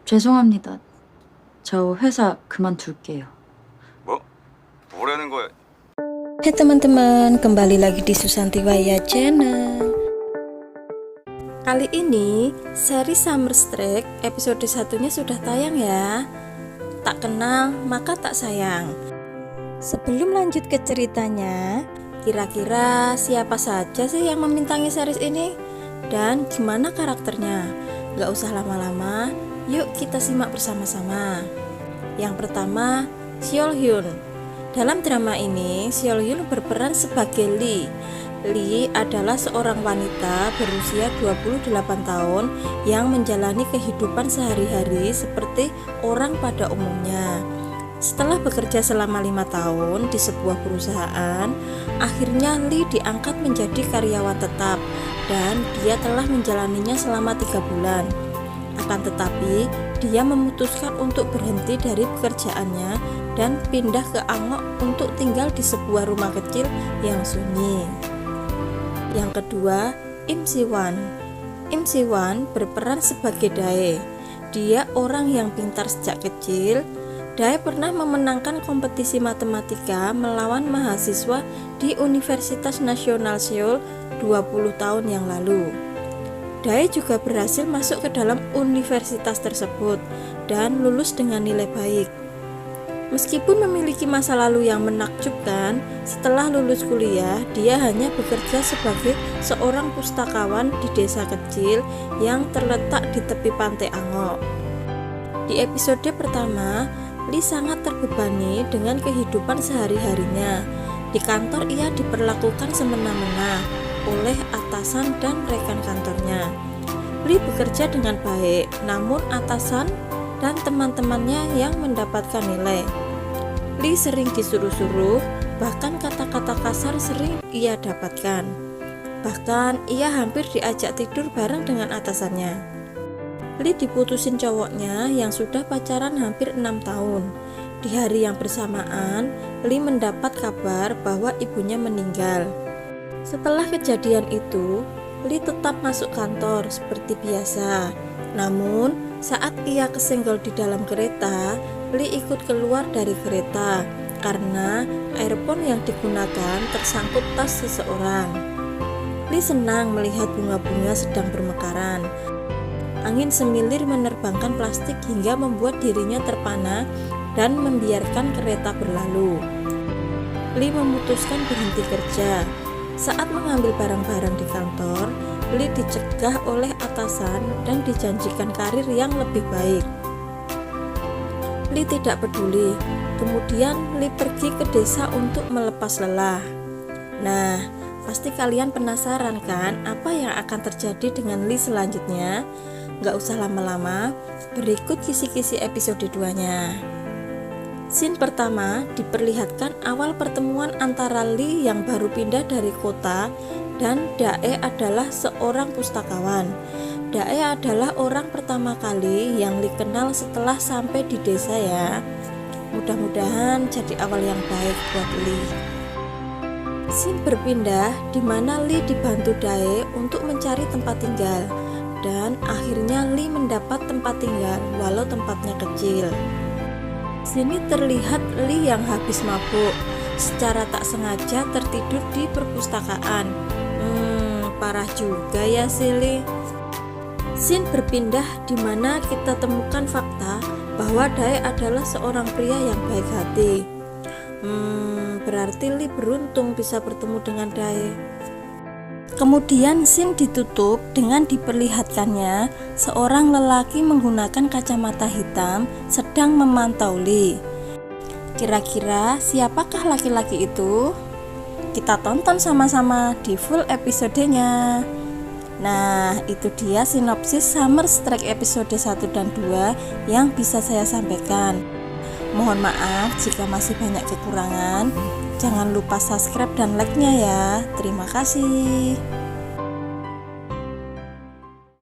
죄송합니다. 저 회사 그만둘게요. 뭐? 뭐라는 거야? Hai teman-teman, kembali lagi di Susanti Waya Channel. Kali ini, seri Summer Strike episode 1-nya sudah tayang ya. Tak kenal, maka tak sayang. Sebelum lanjut ke ceritanya, kira-kira siapa saja sih yang membintangi series ini? Dan gimana karakternya? Gak usah lama-lama, yuk kita simak bersama-sama. Yang pertama, Seol Hyun. Dalam drama ini, Seol Hyun berperan sebagai Lee. Lee adalah seorang wanita berusia 28 tahun yang menjalani kehidupan sehari-hari seperti orang pada umumnya. Setelah bekerja selama 5 tahun di sebuah perusahaan, akhirnya Lee diangkat menjadi karyawan tetap dan dia telah menjalaninya selama 3 bulan. Akan tetapi, dia memutuskan untuk berhenti dari pekerjaannya dan pindah ke Angok untuk tinggal di sebuah rumah kecil yang sunyi. Yang kedua, Im Si-wan. Im Si-wan berperan sebagai Dae. Dia orang yang pintar sejak kecil. Dae pernah memenangkan kompetisi matematika melawan mahasiswa di Universitas Nasional Seoul 20 tahun yang lalu. Dae juga berhasil masuk ke dalam universitas tersebut dan lulus dengan nilai baik. Meskipun memiliki masa lalu yang menakjubkan, setelah lulus kuliah, dia hanya bekerja sebagai seorang pustakawan di desa kecil yang terletak di tepi pantai Angok. Di episode pertama, Lee sangat terbebani dengan kehidupan sehari-harinya. Di kantor ia diperlakukan semena-mena oleh atasan dan rekan kantornya. Lee bekerja dengan baik, namun atasan dan teman-temannya yang mendapatkan nilai. Lee sering disuruh-suruh, bahkan kata-kata kasar sering ia dapatkan. Bahkan ia hampir diajak tidur bareng dengan atasannya. Lee diputusin cowoknya yang sudah pacaran hampir 6 tahun. Di hari yang bersamaan, Lee mendapat kabar bahwa ibunya meninggal. Setelah kejadian itu, Lee tetap masuk kantor seperti biasa. Namun, saat ia kesenggol di dalam kereta, Lee ikut keluar dari kereta karena earphone yang digunakan tersangkut tas seseorang. Lee senang melihat bunga-bunga sedang bermekaran. Angin semilir menerbangkan plastik hingga membuat dirinya terpana dan membiarkan kereta berlalu. Lee memutuskan berhenti kerja. Saat mengambil barang-barang di kantor, Lee dicegah oleh atasan dan dijanjikan karir yang lebih baik. Lee tidak peduli. Kemudian Lee pergi ke desa untuk melepas lelah. Nah, pasti kalian penasaran kan apa yang akan terjadi dengan Lee selanjutnya? Gak usah lama-lama, berikut kisi-kisi episode 2-nya. Scene pertama diperlihatkan awal pertemuan antara Lee yang baru pindah dari kota dan Dae adalah seorang pustakawan. Dae adalah orang pertama kali yang Lee kenal setelah sampai di desa ya. Mudah-mudahan jadi awal yang baik buat Lee. Scene berpindah di mana Lee dibantu Dae untuk mencari tempat tinggal dan akhirnya Lee mendapat tempat tinggal walau tempatnya kecil. Sini terlihat Lee yang habis mabuk, secara tak sengaja tertidur di perpustakaan. Parah juga ya si Lee. Scene berpindah di mana kita temukan fakta bahwa Dae adalah seorang pria yang baik hati. Berarti Lee beruntung bisa bertemu dengan Dae. Kemudian scene ditutup dengan diperlihatkannya seorang lelaki menggunakan kacamata hitam sedang memantau Lee. Kira-kira siapakah laki-laki itu? Kita tonton sama-sama di full episodenya. Nah, itu dia sinopsis Summer Strike episode 1 dan 2 yang bisa saya sampaikan. Mohon maaf jika masih banyak kekurangan. Jangan lupa subscribe dan like-nya ya. Terima kasih.